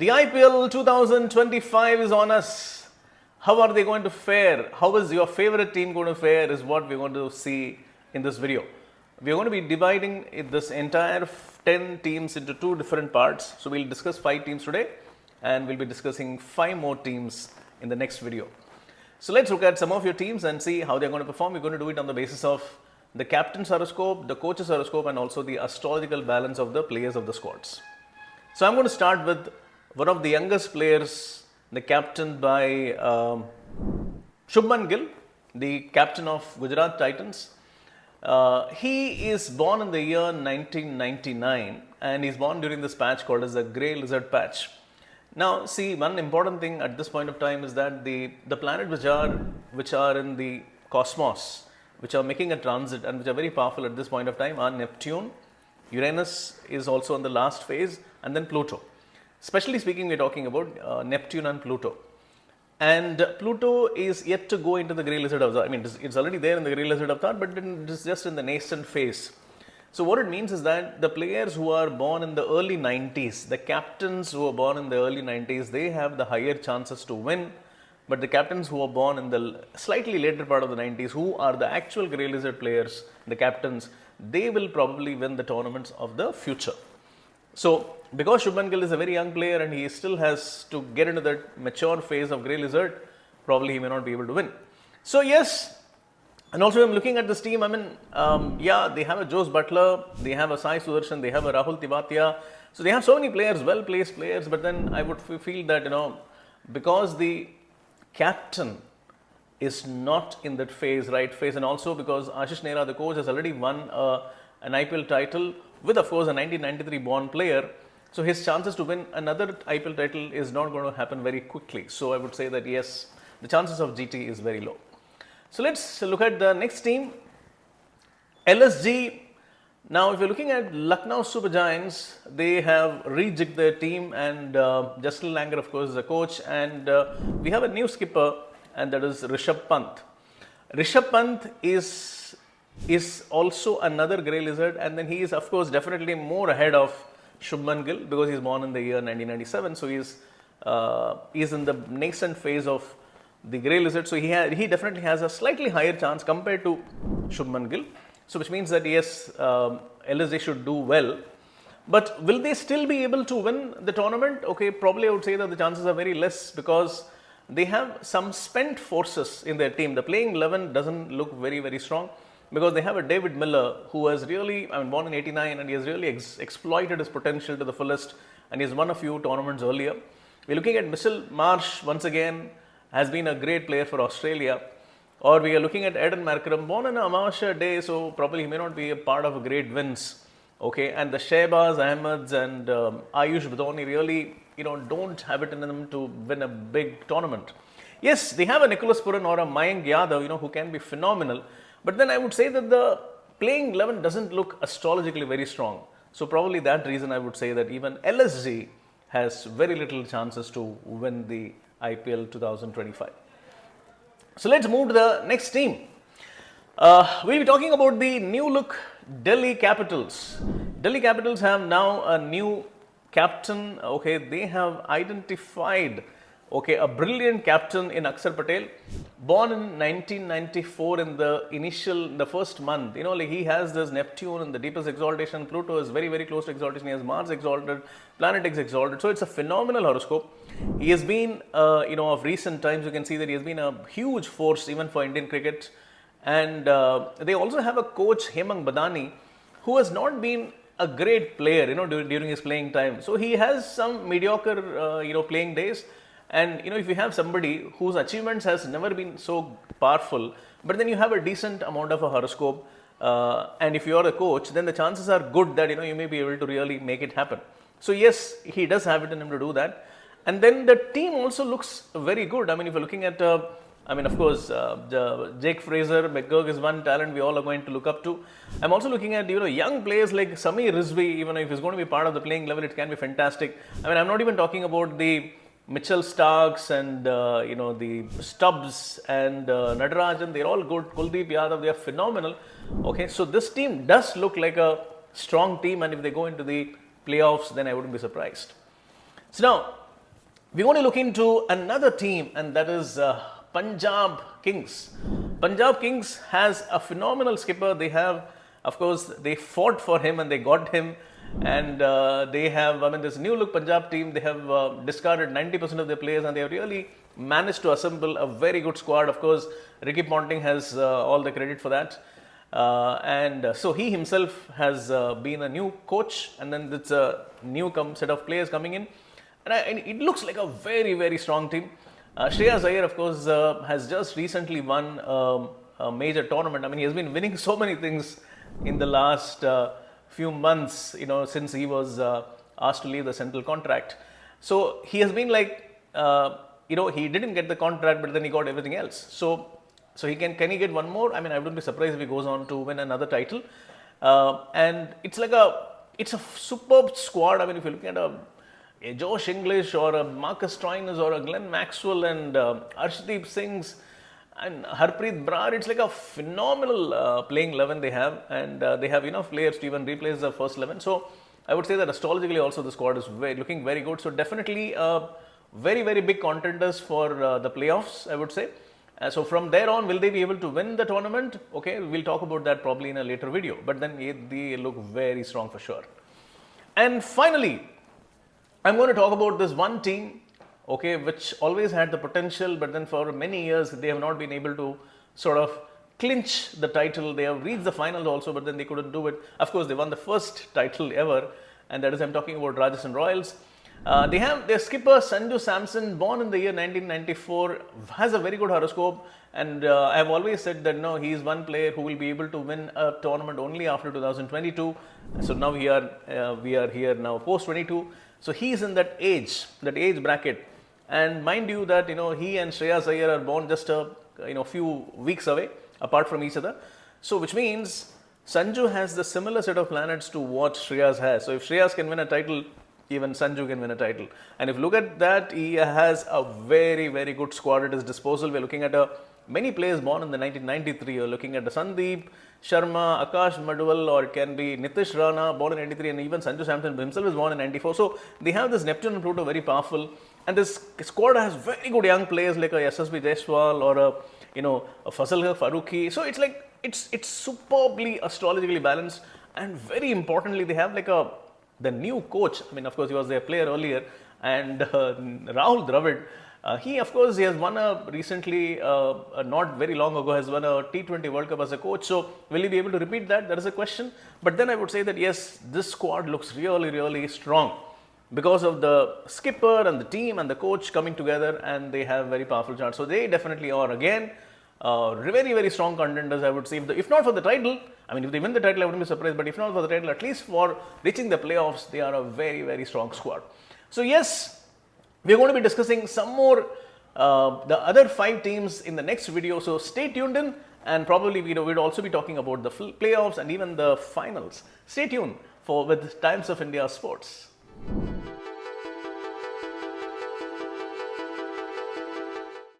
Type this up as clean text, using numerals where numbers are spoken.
The IPL 2025 is on us. How are they going to fare? How is your favorite team going to fare is what we're going to see in this video. We're going to be dividing this entire 10 teams into two different parts. So we'll discuss 5 teams today and we'll be discussing 5 more teams in the next video. So let's look at some of your teams and see how they're going to perform. We're going to do it on the basis of the captain's horoscope, the coach's horoscope, and also the astrological balance of the players of the squads. So I'm going to start with one of the youngest players, the captain by Shubman Gill, the captain of Gujarat Titans. He is born in the year 1999 and he's born during this patch called as the Grey Lizard patch. Now, see, one important thing at this point of time is that the planets which are in the cosmos, which are making a transit and which are very powerful at this point of time are Neptune, Uranus is also in the last phase, and then Pluto. Especially speaking, we're talking about Neptune and Pluto. And Pluto is yet to go into the Grey Lizard avatar. I mean, it's already there in the Grey Lizard avatar, but it's just in the nascent phase. So what it means is that the players who are born in the early 90s, the captains who are born in the early 90s, they have the higher chances to win. But the captains who are born in the slightly later part of the 90s, who are the actual Grey Lizard players, the captains, they will probably win the tournaments of the future. So, because Shubman Gill is a very young player and he still has to get into that mature phase of Grey Lizard, probably he may not be able to win. So, yes, and also I'm looking at this team, I mean, they have a Jose Butler, they have a Sai Sudarshan, they have a Rahul Tivatia. So, they have so many players, well-placed players, but then I would feel that, because the captain is not in that right phase, and also because Ashish Nehra, the coach, has already won an IPL title with, of course, a 1993 born player. So his chances to win another IPL title is not going to happen very quickly. So I would say that yes, the chances of GT is very low. So let's look at the next team, LSG. Now, if you're looking at Lucknow Super Giants, they have rejigged their team, and Jaslin Langer, of course, is the coach, and we have a new skipper, and that is Rishabh Pant. Rishabh Pant is also another Grey Lizard, and then he is, of course, definitely more ahead of Shubman Gill because he's born in the year 1997. So he's in the nascent phase of the Grey Lizard. So he definitely has a slightly higher chance compared to Shubman Gill. So which means that yes, LSG should do well. But will they still be able to win the tournament? Okay, probably I would say that the chances are very less because they have some spent forces in their team. The playing 11 doesn't look very, very strong because they have a David Miller who has really, born in 89 and he has really exploited his potential to the fullest and he's won a few tournaments earlier. We're looking at Mitchell Marsh once again, has been a great player for Australia. Or we are looking at Eden Markram, born on a Amavasya day, so probably he may not be a part of great wins. Okay, and the Shehbaz Ahmeds and Ayush Badoni really, don't have it in them to win a big tournament. Yes, they have a Nicholas Puran or a Mayank Yadav, who can be phenomenal. But then I would say that the playing 11 doesn't look astrologically very strong. So probably that reason I would say that even LSG has very little chances to win the IPL 2025. So let's move to the next team. We'll be talking about the new look Delhi Capitals. Delhi Capitals have now a new captain. Okay, they have identified a brilliant captain in Akshar Patel, born in 1994 in the first month. He has this Neptune in the deepest exaltation. Pluto is very, very close to exaltation. He has Mars exalted, Planet X exalted. So it's a phenomenal horoscope. He has been, of recent times, you can see that he has been a huge force even for Indian cricket. And they also have a coach, Hemang Badani, who has not been a great player, during his playing time. So he has some mediocre, playing days. And if you have somebody whose achievements has never been so powerful, but then you have a decent amount of a horoscope, and if you are a coach, then the chances are good that you may be able to really make it happen. So yes, he does have it in him to do that. And then the team also looks very good. If you're looking at, of course, Jake Fraser, McGurk is one talent we all are going to look up to. I'm also looking at, young players like Samir Rizvi, even if he's going to be part of the playing level, it can be fantastic. I'm not even talking about the Mitchell Starks and the Stubbs and Nadarajan, they're all good. Kuldeep Yadav, they are phenomenal. Okay, so this team does look like a strong team, and if they go into the playoffs, then I wouldn't be surprised. So now, We're going to look into another team, and that is Punjab Kings. Punjab Kings has a phenomenal skipper. They have, of course, they fought for him and they got him. And they have, I mean, this new look Punjab team, they have discarded 90% of their players and they have really managed to assemble a very good squad. Of course, Ricky Ponting has all the credit for that. So he himself has been a new coach, and then it's a new set of players coming in. And it looks like a very, very strong team. Shreyas Iyer, of course, has just recently won a major tournament. I mean, he has been winning so many things in the last few months, since he was asked to leave the central contract. So he has been like, he didn't get the contract, but then he got everything else. So he can he get one more? I mean, I wouldn't be surprised if he goes on to win another title. And it's a superb squad. I mean, if you're looking at a Josh English or a Marcus Stoinis or a Glenn Maxwell and Arshdeep Singhs and Harpreet Brar, it's like a phenomenal playing 11 they have, and they have enough players to even replace the first 11. So I would say that astrologically also the squad is looking very good. So definitely very, very big contenders for the playoffs, I would say. So from there on, will they be able to win the tournament? Okay, we'll talk about that probably in a later video. But then they look very strong for sure. And finally, I'm going to talk about this one team, okay, which always had the potential, but then for many years they have not been able to sort of clinch the title. They have reached the finals also, but then they couldn't do it. Of course, they won the first title ever, and that is, I'm talking about Rajasthan Royals. They have their skipper Sanju Samson, born in the year 1994, has a very good horoscope, and I have always said that no, he is one player who will be able to win a tournament only after 2022. So now we are here now post 22. So he is in that age bracket, and mind you that he and Shreyas Iyer are born just a few weeks away apart from each other. So which means Sanju has the similar set of planets to what Shreyas has. So if Shreyas can win a title, even Sanju can win a title. And if you look at that, he has a very, very good squad at his disposal. We're looking at many players born in the 1993. You're looking at the Sandeep Sharma, Akash Madhuval, or it can be Nitish Rana, born in 93, and even Sanju Samson himself is born in 94. So they have this Neptune and Pluto very powerful, and this squad has very good young players like a SSB Jaiswal or a Fazal Farooqi. So it's superbly astrologically balanced, and very importantly, they have the new coach. I mean, of course, he was their player earlier, and Rahul Dravid. He has won recently, not very long ago, has won a T20 World Cup as a coach. So, will he be able to repeat that? That is a question. But then I would say that yes, this squad looks really, really strong because of the skipper and the team and the coach coming together, and they have very powerful charts. So, they definitely are again very, very strong contenders, I would say. If not for the title, I mean, if they win the title, I wouldn't be surprised. But if not for the title, at least for reaching the playoffs, they are a very, very strong squad. So, yes, we are going to be discussing some more the other 5 teams in the next video. So stay tuned in, and probably we'd also be talking about the playoffs and even the finals. Stay tuned with Times of India Sports.